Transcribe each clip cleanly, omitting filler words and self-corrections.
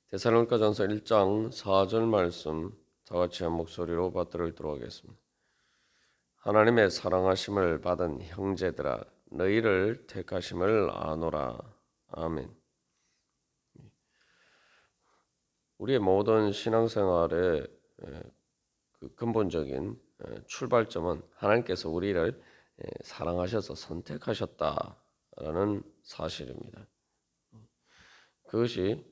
데살로니가전서 1장 4절 말씀 다 같이 한 목소리로 받들도록 하겠습니다. 하나님의 사랑하심을 받은 형제들아 너희를 택하심을 아노라. 아멘. 우리의 모든 신앙생활의 그 근본적인 출발점은 하나님께서 우리를 사랑하셔서 선택하셨다라는 사실입니다. 그것이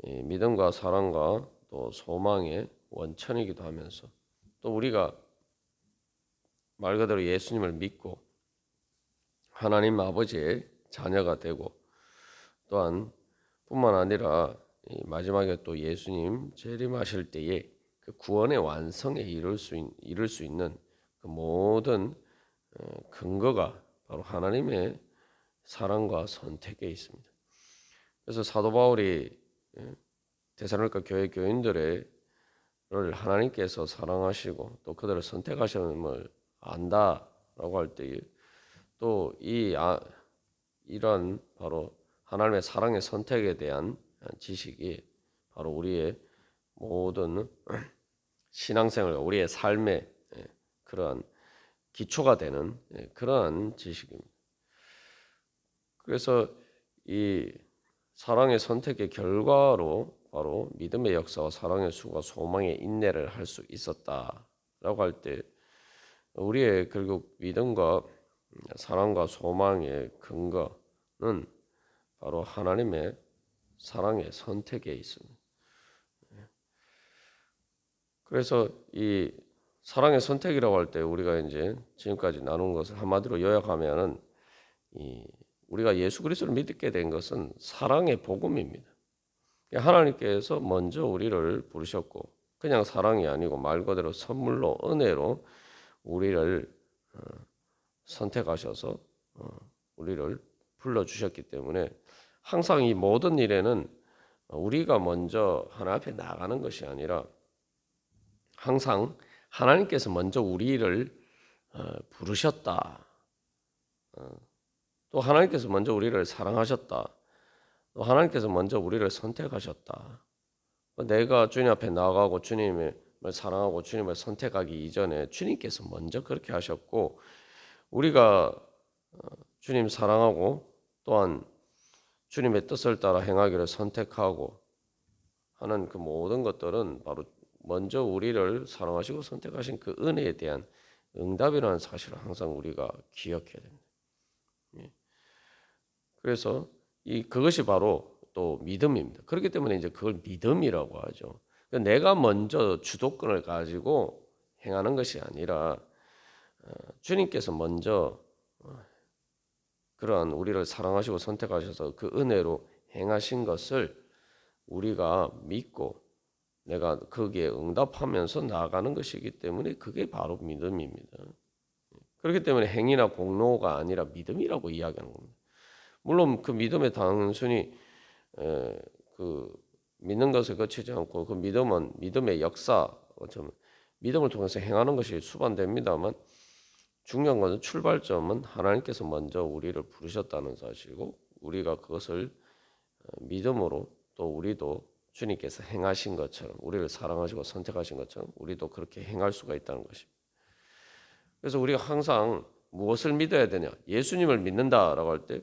믿음과 사랑과 또 소망의 원천이기도 하면서 또 우리가 말 그대로 예수님을 믿고 하나님 아버지의 자녀가 되고 또한 뿐만 아니라 마지막에 또 예수님 재림하실 때에 그 구원의 완성에 이를 수 있는 그 모든 근거가 바로 하나님의 사랑과 선택에 있습니다. 그래서 사도 바울이 데살로니가 교회 교인들을 하나님께서 사랑하시고 또 그들을 선택하심을 안다라고 할 때에 또 이런 바로 하나님의 사랑의 선택에 대한 지식이 바로 우리의 모든 신앙생활, 우리의 삶의 그러한 기초가 되는 그러한 지식입니다. 그래서 이 사랑의 선택의 결과로 바로 믿음의 역사와 사랑의 수고와 소망의 인내를 할 수 있었다라고 할 때 우리의 결국 믿음과 사랑과 소망의 근거는 바로 하나님의 사랑의 선택에 있습니다. 그래서 이 사랑의 선택이라고 할 때 우리가 이제 지금까지 나눈 것을 한마디로 요약하면은 우리가 예수 그리스도를 믿게 된 것은 사랑의 복음입니다. 하나님께서 먼저 우리를 부르셨고 그냥 사랑이 아니고 말 그대로 선물로 은혜로 우리를 선택하셔서 우리를 불러주셨기 때문에 항상 이 모든 일에는 우리가 먼저 하나님 앞에 나가는 것이 아니라 항상 하나님께서 먼저 우리를 부르셨다. 또 하나님께서 먼저 우리를 사랑하셨다. 또 하나님께서 먼저 우리를 선택하셨다. 내가 주님 앞에 나가고 주님을 사랑하고 주님을 선택하기 이전에 주님께서 먼저 그렇게 하셨고 우리가 주님 사랑하고 또한 주님의 뜻을 따라 행하기를 선택하고 하는 그 모든 것들은 바로 먼저 우리를 사랑하시고 선택하신 그 은혜에 대한 응답이라는 사실을 항상 우리가 기억해야 됩니다. 그래서 그것이 바로 또 믿음입니다. 그렇기 때문에 이제 그걸 믿음이라고 하죠. 내가 먼저 주도권을 가지고 행하는 것이 아니라 주님께서 먼저 그러한 우리를 사랑하시고 선택하셔서 그 은혜로 행하신 것을 우리가 믿고 내가 거기에 응답하면서 나아가는 것이기 때문에 그게 바로 믿음입니다. 그렇기 때문에 행위나 공로가 아니라 믿음이라고 이야기하는 겁니다. 물론 그 믿음에 단순히 그 믿는 것을 거치지 않고 그 믿음은 믿음의 역사, 믿음을 통해서 행하는 것이 수반됩니다만 중요한 것은 출발점은 하나님께서 먼저 우리를 부르셨다는 사실이고 우리가 그것을 믿음으로 또 우리도 주님께서 행하신 것처럼 우리를 사랑하시고 선택하신 것처럼 우리도 그렇게 행할 수가 있다는 것입니다. 그래서 우리가 항상 무엇을 믿어야 되냐? 예수님을 믿는다라고 할 때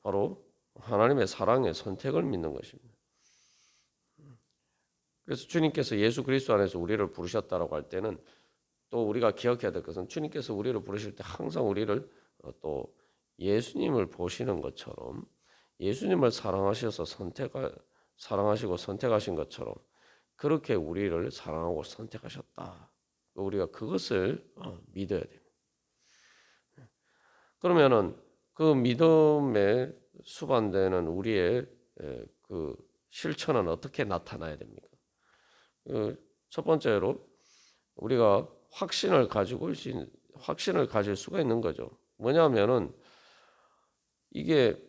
바로 하나님의 사랑의 선택을 믿는 것입니다. 그래서 주님께서 예수 그리스도 안에서 우리를 부르셨다라고 할 때는 또 우리가 기억해야 될 것은 주님께서 우리를 부르실 때 항상 우리를 또 예수님을 보시는 것처럼 예수님을 사랑하시고 선택하신 것처럼 그렇게 우리를 사랑하고 선택하셨다. 우리가 그것을 믿어야 됩니다. 그러면은 그 믿음에 수반되는 우리의 그 실천은 어떻게 나타나야 됩니까? 첫 번째로 우리가 확신을 가질 수가 있는 거죠. 뭐냐면은 이게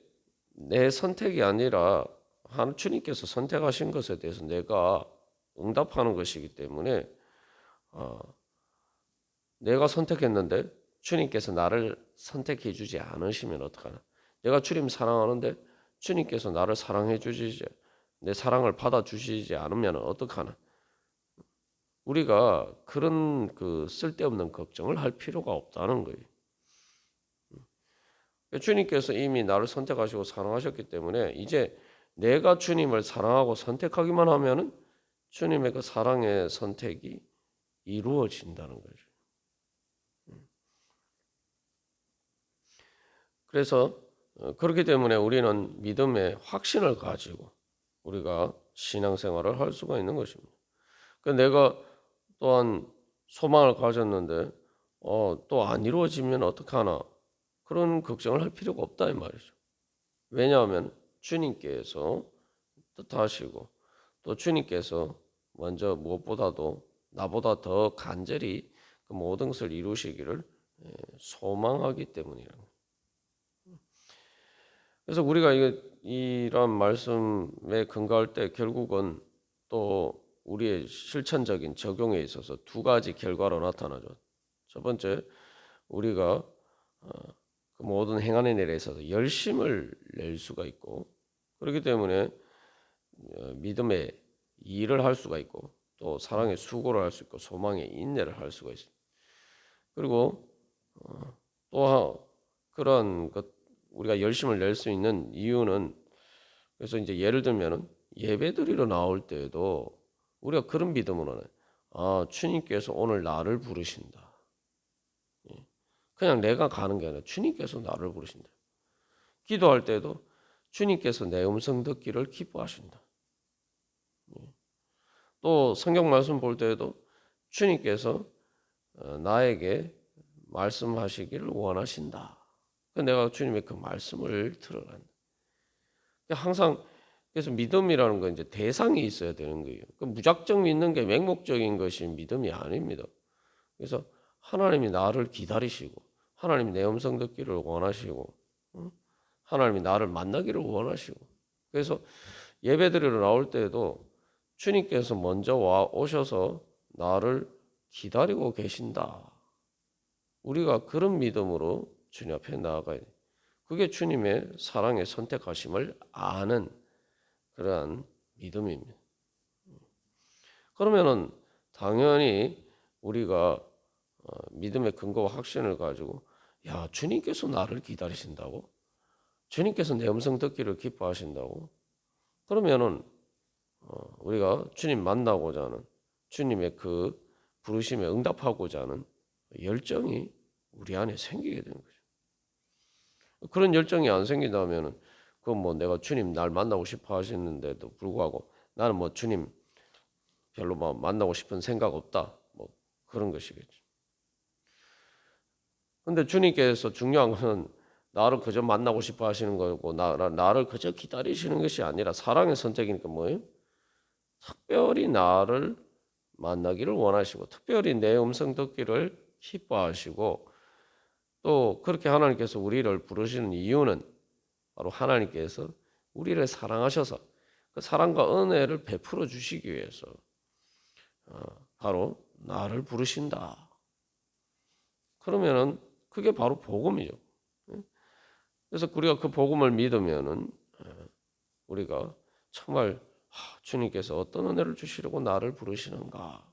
내 선택이 아니라 주님께서 선택하신 것에 대해서 내가 응답하는 것이기 때문에 내가 선택했는데 주님께서 나를 선택해 주지 않으시면 어떡하나? 내가 주님 사랑하는데 주님께서 나를 사랑해 주지 내 사랑을 받아주시지 않으면 어떡하나? 우리가 그런 그 쓸데없는 걱정을 할 필요가 없다는 거예요. 주님께서 이미 나를 선택하시고 사랑하셨기 때문에 이제 내가 주님을 사랑하고 선택하기만 하면은 주님의 그 사랑의 선택이 이루어진다는 거죠. 그래서 그렇기 때문에 우리는 믿음의 확신을 가지고 우리가 신앙생활을 할 수가 있는 것입니다. 내가 또한 소망을 가졌는데 또 안 이루어지면 어떡하나 그런 걱정을 할 필요가 없다 이 말이죠. 왜냐하면 주님께서 뜻하시고 또 주님께서 먼저 무엇보다도 나보다 더 간절히 그 모든 것을 이루시기를 소망하기 때문이라는 거예요. 그래서 우리가 이런 말씀에 근거할 때 결국은 또 우리의 실천적인 적용에 있어서 두 가지 결과로 나타나죠. 첫 번째, 우리가 그 모든 행하는 일에 있어서 열심을 낼 수가 있고 그렇기 때문에 믿음의 일을 할 수가 있고 또 사랑의 수고를 할 수 있고 소망의 인내를 할 수가 있습니다. 그리고 또 그런 것 우리가 열심을 낼 수 있는 이유는 그래서 이제 예를 들면은 예배드리러 나올 때에도 우리가 그런 믿음으로는 주님께서 오늘 나를 부르신다. 그냥 내가 가는 게 아니라 주님께서 나를 부르신다. 기도할 때도 주님께서 내 음성 듣기를 기뻐하신다. 또 성경 말씀 볼 때에도 주님께서 나에게 말씀하시기를 원하신다. 내가 주님의 그 말씀을 들어간다. 항상 그래서 믿음이라는 건 이제 대상이 있어야 되는 거예요. 그 무작정 믿는 게 맹목적인 것이 믿음이 아닙니다. 그래서 하나님이 나를 기다리시고 하나님이 내 음성 듣기를 원하시고 하나님이 나를 만나기를 원하시고 그래서 예배드리러 나올 때에도 주님께서 먼저 와 오셔서 나를 기다리고 계신다. 우리가 그런 믿음으로 주님 앞에 나아가야 돼. 그게 주님의 사랑의 선택하심을 아는 그러한 믿음입니다. 그러면은 당연히 우리가 믿음의 근거와 확신을 가지고 주님께서 나를 기다리신다고? 주님께서 내 음성 듣기를 기뻐하신다고? 그러면은 우리가 주님 만나고자 하는 주님의 그 부르심에 응답하고자 하는 열정이 우리 안에 생기게 되는 거죠. 그런 열정이 안 생긴다면은 그건 뭐 내가 주님 날 만나고 싶어 하시는데도 불구하고 나는 뭐 주님 별로 뭐 만나고 싶은 생각 없다. 뭐 그런 것이겠죠. 근데 주님께서 중요한 것은 나를 그저 만나고 싶어 하시는 거고 나를 그저 기다리시는 것이 아니라 사랑의 선택이니까 뭐예요? 특별히 나를 만나기를 원하시고 특별히 내 음성 듣기를 기뻐하시고 또 그렇게 하나님께서 우리를 부르시는 이유는 바로 하나님께서 우리를 사랑하셔서 그 사랑과 은혜를 베풀어 주시기 위해서 바로 나를 부르신다. 그러면은 그게 바로 복음이죠. 그래서 우리가 그 복음을 믿으면은 우리가 정말 주님께서 어떤 은혜를 주시려고 나를 부르시는가?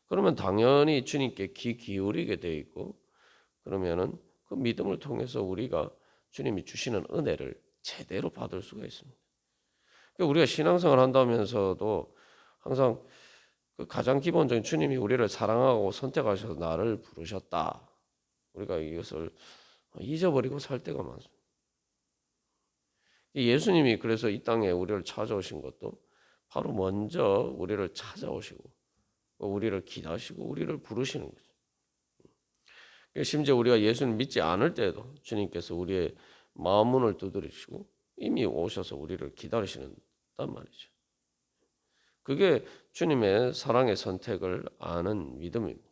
그러면 당연히 주님께 귀 기울이게 돼 있고 그러면은 그 믿음을 통해서 우리가 주님이 주시는 은혜를 제대로 받을 수가 있습니다. 그러니까 우리가 신앙생활 한다면서도 항상 그 가장 기본적인 주님이 우리를 사랑하고 선택하셔서 나를 부르셨다. 우리가 이것을 잊어버리고 살 때가 많습니다. 예수님이 그래서 이 땅에 우리를 찾아오신 것도 바로 먼저 우리를 찾아오시고 우리를 기다리시고 우리를 부르시는 거죠. 심지어 우리가 예수님 믿지 않을 때에도 주님께서 우리의 마음 문을 두드리시고 이미 오셔서 우리를 기다리시는단 말이죠. 그게 주님의 사랑의 선택을 아는 믿음입니다.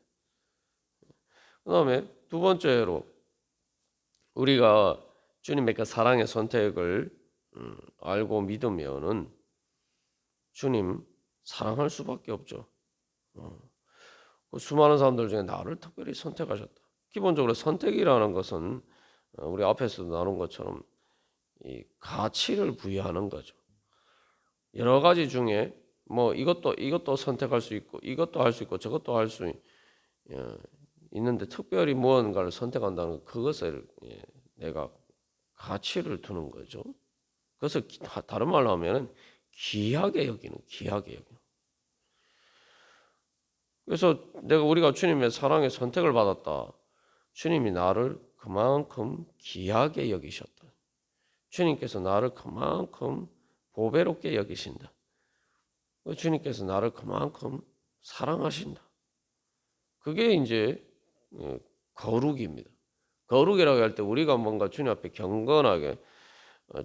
그 다음에 두 번째로 우리가 주님의 그 사랑의 선택을 알고 믿으면은 주님 사랑할 수밖에 없죠. 그 수많은 사람들 중에 나를 특별히 선택하셨다. 기본적으로 선택이라는 것은 우리 앞에서도 나눈 것처럼 이 가치를 부여하는 거죠. 여러 가지 중에 뭐 이것도 선택할 수 있고 이것도 할 수 있고 저것도 할 수 있는데 특별히 무언가를 선택한다는 그것을 내가 가치를 두는 거죠. 그래서 다른 말로 하면은 귀하게 여기는 귀하게 여기는. 그래서 우리가 주님의 사랑에 선택을 받았다. 주님이 나를 그만큼 귀하게 여기셨다. 주님께서 나를 그만큼 보배롭게 여기신다. 주님께서 나를 그만큼 사랑하신다. 그게 이제 거룩입니다. 거룩이라고 할 때 우리가 뭔가 주님 앞에 경건하게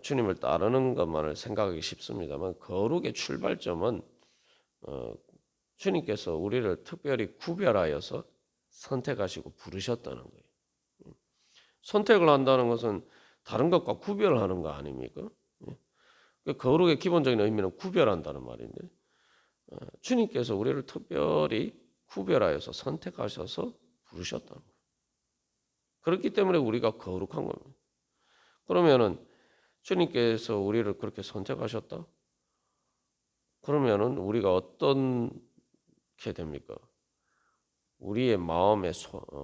주님을 따르는 것만을 생각하기 쉽습니다만 거룩의 출발점은 주님께서 우리를 특별히 구별하여서 선택하시고 부르셨다는 거예요. 선택을 한다는 것은 다른 것과 구별하는 거 아닙니까? 거룩의 기본적인 의미는 구별한다는 말인데 주님께서 우리를 특별히 구별하여서 선택하셔서 부르셨다는 거예요. 그렇기 때문에 우리가 거룩한 겁니다. 그러면은 주님께서 우리를 그렇게 선택하셨다? 그러면은 우리가 어떻게 됩니까? 우리의 마음에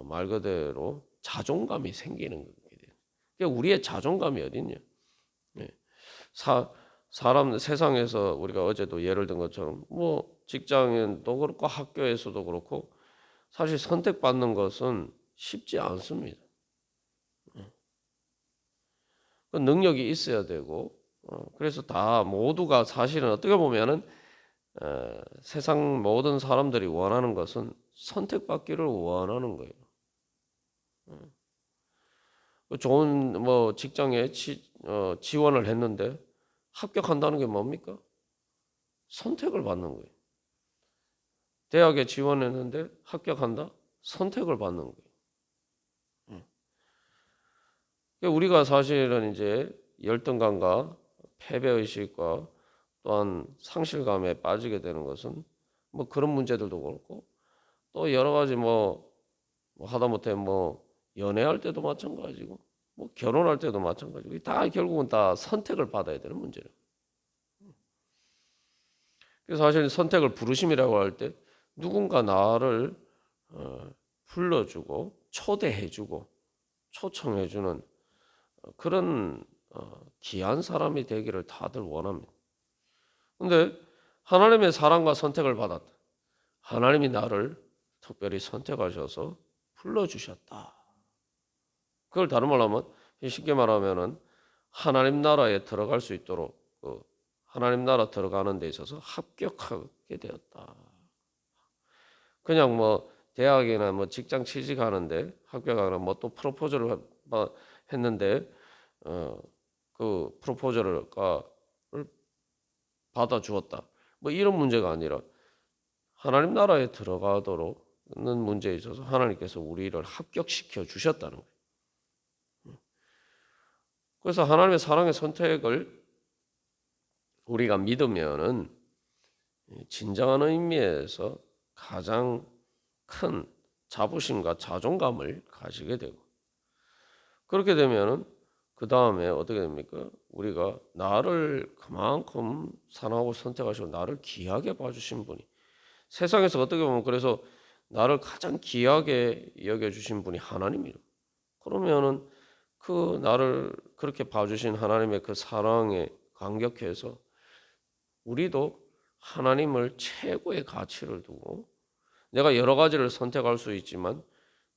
말 그대로 자존감이 생기는 거예요. 그러니까 우리의 자존감이 어딨냐? 사람 세상에서 우리가 어제도 예를 든 것처럼 뭐 직장인도 그렇고 학교에서도 그렇고 사실 선택받는 것은 쉽지 않습니다. 그 능력이 있어야 되고 그래서 다 모두가 사실은 어떻게 보면은 세상 모든 사람들이 원하는 것은 선택받기를 원하는 거예요. 좋은 뭐 직장에 지원을 했는데 합격한다는 게 뭡니까? 선택을 받는 거예요. 대학에 지원했는데 합격한다? 선택을 받는 거예요. 우리가 사실은 이제 열등감과 패배의식과 또한 상실감에 빠지게 되는 것은 뭐 그런 문제들도 그렇고 또 여러 가지 뭐 하다못해 뭐 연애할 때도 마찬가지고 뭐 결혼할 때도 마찬가지고 다 결국은 다 선택을 받아야 되는 문제예요. 그래서 사실 선택을 부르심이라고 할 때 누군가 나를 불러주고 초대해주고 초청해주는 그런 귀한 사람이 되기를 다들 원합니다. 근데 하나님의 사랑과 선택을 받았다. 하나님이 나를 특별히 선택하셔서 불러주셨다. 그걸 다른 말로 하면 쉽게 말하면은 하나님 나라에 들어갈 수 있도록 하나님 나라 들어가는 데 있어서 합격하게 되었다. 그냥 뭐 대학이나 뭐 직장 취직하는데 합격하거나 뭐 또 프로포즈를 했는데 그 프로포즈를 받아 주었다. 뭐 이런 문제가 아니라 하나님 나라에 들어가도록 는 문제에 있어서 하나님께서 우리를 합격시켜 주셨다는 거예요. 그래서 하나님의 사랑의 선택을 우리가 믿으면은 진정한 의미에서 가장 큰 자부심과 자존감을 가지게 되고 그렇게 되면은 그 다음에 어떻게 됩니까? 우리가 나를 그만큼 사랑하고 선택하시고 나를 귀하게 봐주신 분이 세상에서 어떻게 보면 그래서 나를 가장 귀하게 여겨주신 분이 하나님이에요. 그러면은 그 나를 그렇게 봐주신 하나님의 그 사랑에 감격해서 우리도 하나님을 최고의 가치를 두고 내가 여러 가지를 선택할 수 있지만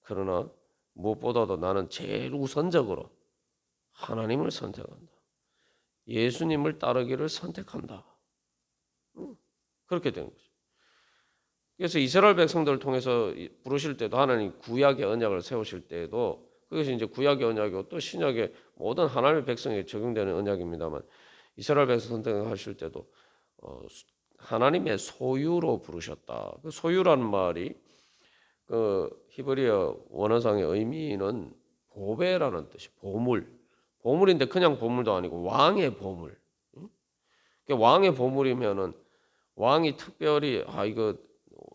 그러나 무엇보다도 나는 제일 우선적으로 하나님을 선택한다. 예수님을 따르기를 선택한다. 그렇게 된 거죠. 그래서 이스라엘 백성들을 통해서 부르실 때도 하나님 구약의 언약을 세우실 때도 그것이 이제 구약의 언약이고 또 신약의 모든 하나님의 백성에게 적용되는 언약입니다만 이스라엘 백성 선택하실 때도 하나님의 소유로 부르셨다. 그 소유라는 말이 그 히브리어 원어상의 의미는 보배라는 뜻이 보물인데 그냥 보물도 아니고 왕의 보물. 그러니까 왕의 보물이면은 왕이 특별히 이거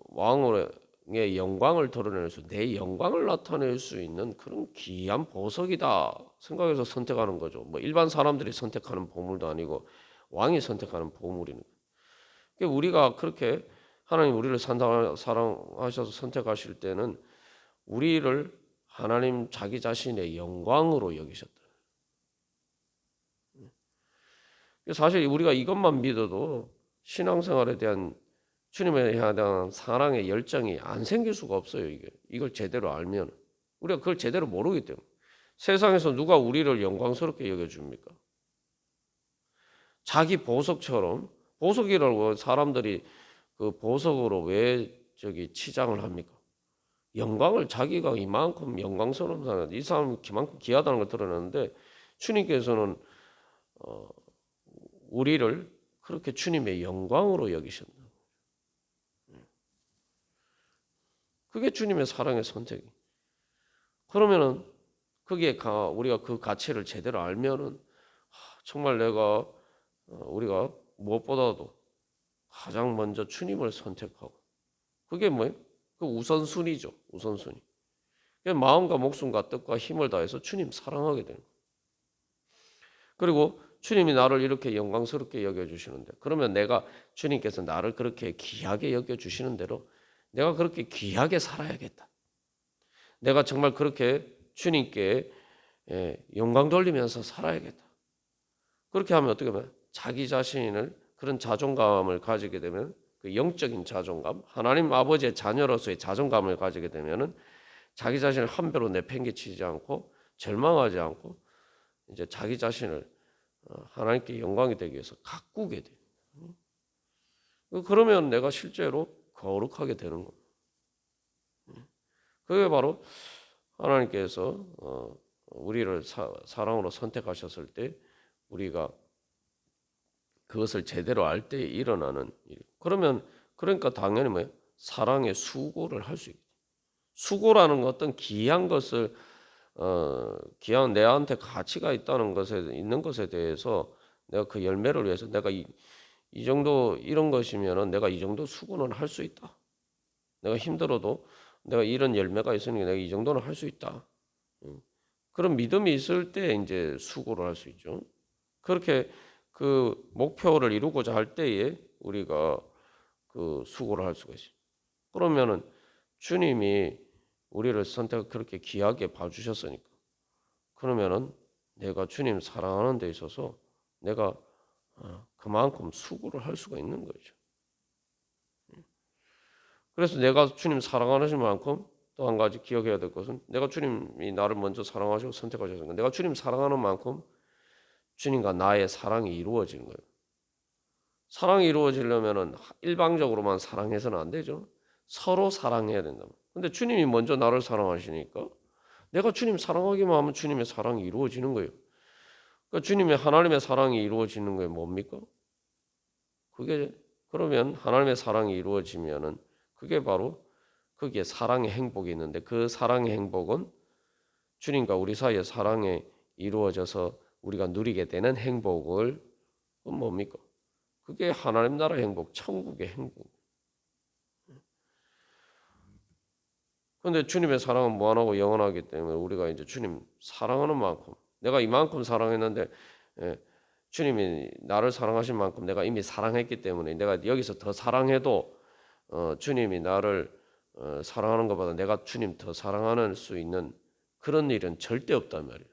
왕의 영광을 드러낼 내 영광을 나타낼 수 있는 그런 귀한 보석이다 생각해서 선택하는 거죠. 뭐 일반 사람들이 선택하는 보물도 아니고 왕이 선택하는 보물이니까. 우리가 그렇게 하나님 우리를 사랑하셔서 선택하실 때는 우리를 하나님 자기 자신의 영광으로 여기셨다. 사실 우리가 이것만 믿어도 신앙생활에 대한 주님에 대한 사랑의 열정이 안 생길 수가 없어요. 이걸 제대로 알면 우리가 그걸 제대로 모르기 때문에 세상에서 누가 우리를 영광스럽게 여겨줍니까? 자기 보석처럼 보석이라고 사람들이 그 보석으로 왜 치장을 합니까? 영광을 자기가 이만큼 영광스러운 사람, 이 사람이 이만큼 귀하다는 걸 드러내는데 주님께서는 우리를 그렇게 주님의 영광으로 여기셨다. 그게 주님의 사랑의 선택이. 그러면은 그게 우리가 그 가치를 제대로 알면은 정말 우리가 무엇보다도 가장 먼저 주님을 선택하고 그게 뭐예요? 그 우선순위죠. 우선순위. 마음과 목숨과 뜻과 힘을 다해서 주님 사랑하게 되는 거예요. 그리고 주님이 나를 이렇게 영광스럽게 여겨주시는데 그러면 주님께서 나를 그렇게 귀하게 여겨주시는 대로 내가 그렇게 귀하게 살아야겠다. 내가 정말 그렇게 주님께 영광 돌리면서 살아야겠다. 그렇게 하면 어떻게 보면 자기 자신을 그런 자존감을 가지게 되면 그 영적인 자존감, 하나님 아버지의 자녀로서의 자존감을 가지게 되면은 자기 자신을 한 배로 내팽개치지 않고 절망하지 않고 이제 자기 자신을 하나님께 영광이 되기 위해서 가꾸게 돼. 그러면 내가 실제로 거룩하게 되는 겁니다. 그게 바로 하나님께서 우리를 사랑으로 선택하셨을 때 우리가 그것을 제대로 알 때 일어나는 일. 그러니까 당연히 뭐예요? 사랑의 수고를 할 수 있죠. 수고라는 어떤 귀한 것을 귀한 내한테 가치가 있는 것에 대해서 내가 그 열매를 위해서 내가 이 정도 이런 것이면은 내가 이 정도 수고는 할 수 있다. 내가 힘들어도 내가 이런 열매가 있으니 내가 이 정도는 할 수 있다. 그런 믿음이 있을 때 이제 수고를 할 수 있죠. 그렇게 그 목표를 이루고자 할 때에 우리가 그 수고를 할 수가 있어요. 그러면은 주님이 우리를 그렇게 귀하게 봐주셨으니까 그러면은 내가 주님 사랑하는 데 있어서 내가 그만큼 수고를 할 수가 있는 거죠. 그래서 내가 주님 사랑하는 만큼 또 한 가지 기억해야 될 것은 내가 주님이 나를 먼저 사랑하시고 선택하셨으니까 내가 주님 사랑하는 만큼 주님과 나의 사랑이 이루어지는 거예요. 사랑이 이루어지려면은 일방적으로만 사랑해서는 안 되죠. 서로 사랑해야 된다. 근데 주님이 먼저 나를 사랑하시니까 내가 주님 사랑하기만 하면 주님의 사랑이 이루어지는 거예요. 그러니까 하나님의 사랑이 이루어지는 게 뭡니까? 그러면 하나님의 사랑이 이루어지면은 그게 바로 거기에 사랑의 행복이 있는데 그 사랑의 행복은 주님과 우리 사이의 사랑에 이루어져서 우리가 누리게 되는 행복을 뭡니까? 그게 하나님 나라의 행복, 천국의 행복. 그런데 주님의 사랑은 무한하고 영원하기 때문에 우리가 이제 주님 사랑하는 만큼 내가 이만큼 사랑했는데 주님이 나를 사랑하신 만큼 내가 이미 사랑했기 때문에 내가 여기서 더 사랑해도 주님이 나를 사랑하는 것보다 내가 주님 더 사랑하는 수 있는 그런 일은 절대 없단 말이에요.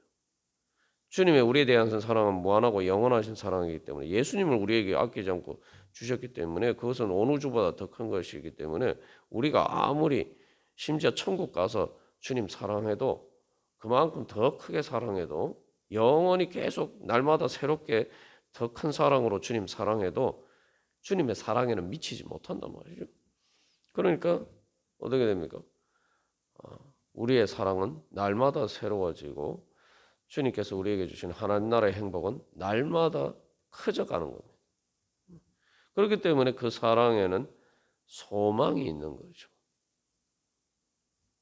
주님의 우리에 대한 사랑은 무한하고 영원하신 사랑이기 때문에 예수님을 우리에게 아끼지 않고 주셨기 때문에 그것은 어느 우주보다 더 큰 것이기 때문에 우리가 아무리 심지어 천국 가서 주님 사랑해도 그만큼 더 크게 사랑해도 영원히 계속 날마다 새롭게 더 큰 사랑으로 주님 사랑해도 주님의 사랑에는 미치지 못한단 말이죠. 그러니까 어떻게 됩니까? 우리의 사랑은 날마다 새로워지고 주님께서 우리에게 주신 하나님 나라의 행복은 날마다 커져가는 겁니다. 그렇기 때문에 그 사랑에는 소망이 있는 거죠.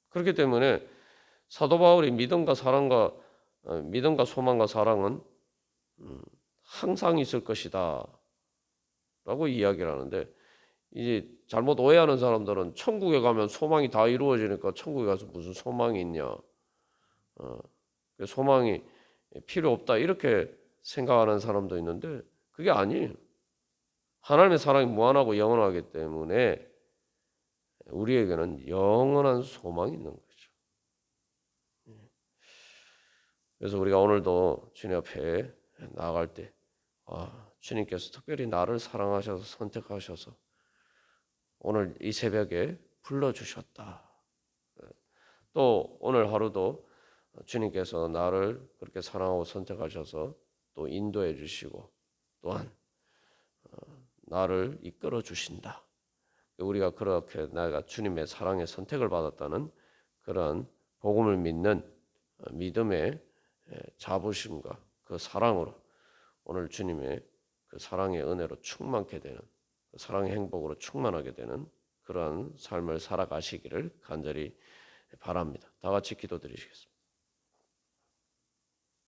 그렇기 때문에 사도 바울이 믿음과 소망과 사랑은 항상 있을 것이다 라고 이야기를 하는데 이제 잘못 오해하는 사람들은 천국에 가면 소망이 다 이루어지니까 천국에 가서 무슨 소망이 있냐 소망이 필요 없다 이렇게 생각하는 사람도 있는데 그게 아니에요. 하나님의 사랑이 무한하고 영원하기 때문에 우리에게는 영원한 소망이 있는 거죠. 그래서 우리가 오늘도 주님 앞에 나아갈 때 주님께서 특별히 나를 사랑하셔서 선택하셔서 오늘 이 새벽에 불러주셨다. 또 오늘 하루도 주님께서 나를 그렇게 사랑하고 선택하셔서 또 인도해 주시고 또한 나를 이끌어 주신다. 우리가 그렇게 내가 주님의 사랑의 선택을 받았다는 그런 복음을 믿는 믿음의 자부심과 그 사랑으로 오늘 주님의 그 사랑의 은혜로 충만케 되는 그 사랑의 행복으로 충만하게 되는 그러한 삶을 살아가시기를 간절히 바랍니다. 다 같이 기도드리시겠습니다.